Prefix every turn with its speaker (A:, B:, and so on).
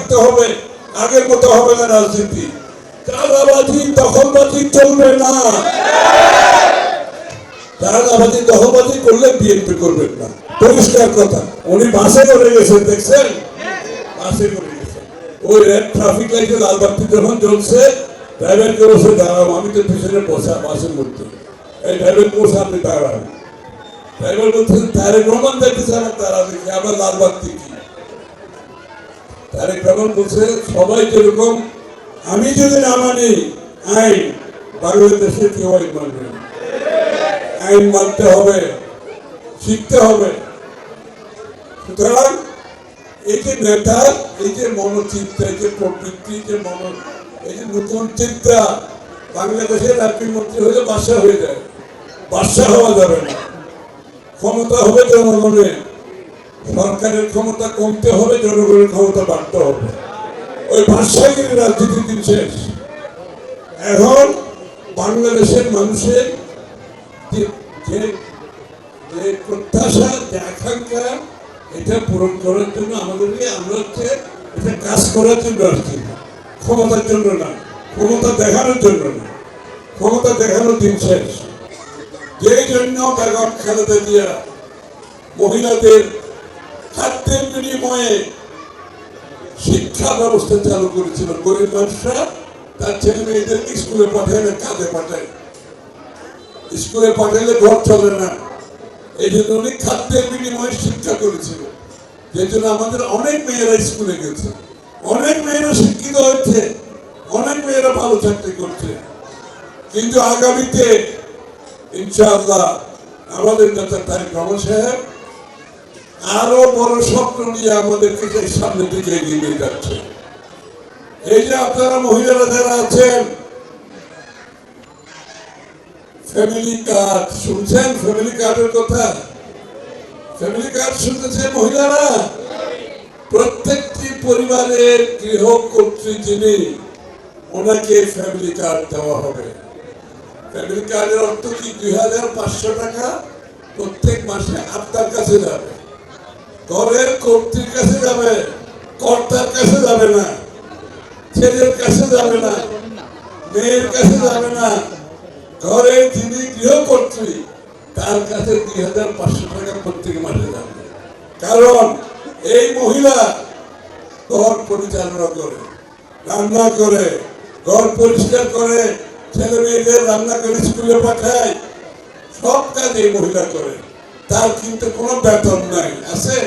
A: থাকতে হবে, আগের মতো হবে না রাজনীতি। চাঁদাবাজি দখলবাজি চলবে না। চাঁদাবাজি দখলবাজি করলে বিএনপি করবেন না, পরিষ্কার কথা। উনি বাসে করে গেছেন, দেখছেন, বাসে করে গেছেন। ওই রেড ট্রাফিক লাইটে লাল বাতি যখন জ্বলছে, ড্রাইভার করেছে দাঁড়াও, আমি তো পিছনে বসা বাসের মধ্যে, এই ড্রাইভার বসে আপনি দাঁড়ান। ড্রাইভার বলছেন তারেক রহমান দেখতেছে আমার তারা দেখে, আবার লাল বাতি কি? তারেক রহমান বলছে সবাই যেরকম, আমি যদি না মানি আইন, বাংলাদেশে কেউ আইন মানবে না। আইন মানতে হবে, শিখতে হবে। সুতরাং এই যে নেতা, এই যে মনোচিন্তা, এই যে প্রবৃত্তি, এই যে নতুন চিন্তা, বাংলাদেশের আপনি মন্ত্রী হলে বাদশা হয়ে যায়, বাদশা হওয়া যাবে না। ক্ষমতা হবে জনগণের, সরকারের ক্ষমতা কমতে হবে, জনগণের ক্ষমতা বাড়তে হবে। ওই বাদশাহীর রাজনীতির দিন শেষ। এখন বাংলাদেশের মানুষের যে প্রত্যাশা, যে আকাঙ্ক্ষা, এটা পূরণ করার জন্য আমরা এটা কাজ করার জন্য আসছি, ক্ষমতার জন্য না, ক্ষমতা দেখানোর জন্য না। ক্ষমতা দেখানোর দিন শেষ। যেই জন্য বেগম খালেদা জিয়া মহিলাদের খাদ্যের বিনিময়ে শিক্ষা ব্যবস্থা চালু করেছিল। গরিব মানুষরা তার ছেলে মেয়েদেরকে স্কুলে পাঠায় না, কাজে পাঠায়। স্কুলে পাঠাইলে ঘর চলে না, এই জন্য উনি খাদ্যের বিনিময়ে শিক্ষা করেছিল। যে জন্য আমাদের অনেক মেয়েরা স্কুলে গেছে, অনেক মেয়েরা শিক্ষিত হচ্ছে, অনেক মেয়েরা ভালো চাকরি করছে। কিন্তু আগামীতে ইনশাআল্লাহ আমাদের নেতা তারেক রহমান সাহেব আরো বড় স্বপ্ন নিয়ে আমাদেরকে সামনের দিকে এগিয়ে নিয়ে যাচ্ছে। এই যে আপনারা মহিলারা যারা আছেন, ফ্যামিলি কার্ড শুনছেন? ফ্যামিলি কার্ডের কথা, ফ্যামিলি কার্ড শুনতেছেন মহিলারা? প্রত্যেকটি পরিবারের গৃহকর্ত্রী যিনি, ওনাকে ফ্যামিলি কার্ড দেওয়া হবে। ফ্যামিলি কার্ডের অর্থ কি? 2500 টাকা প্রত্যেক মাসে আপনার কাছে যাবে, ঘরের কর্ত্রীর কাছে যাবে, কর্তার কাছে যাবে না, ছেলের কাছে যাবে না, মেয়ের কাছে যাবে না। ঘরের যিনি গৃহকর্ত্রী, তার কাছে 2500 টাকা প্রত্যেক মাসে যাবে। কারণ এই মহিলা ঘর পরিচালনা করে, রান্না করে, ঘর পরিষ্কার করে, ছেলে মেয়েদের রান্না করে স্কুলে পাঠায়, সব কাজ এই মহিলা করে। তার কিন্তু কোনো বেতন নাই, আছে?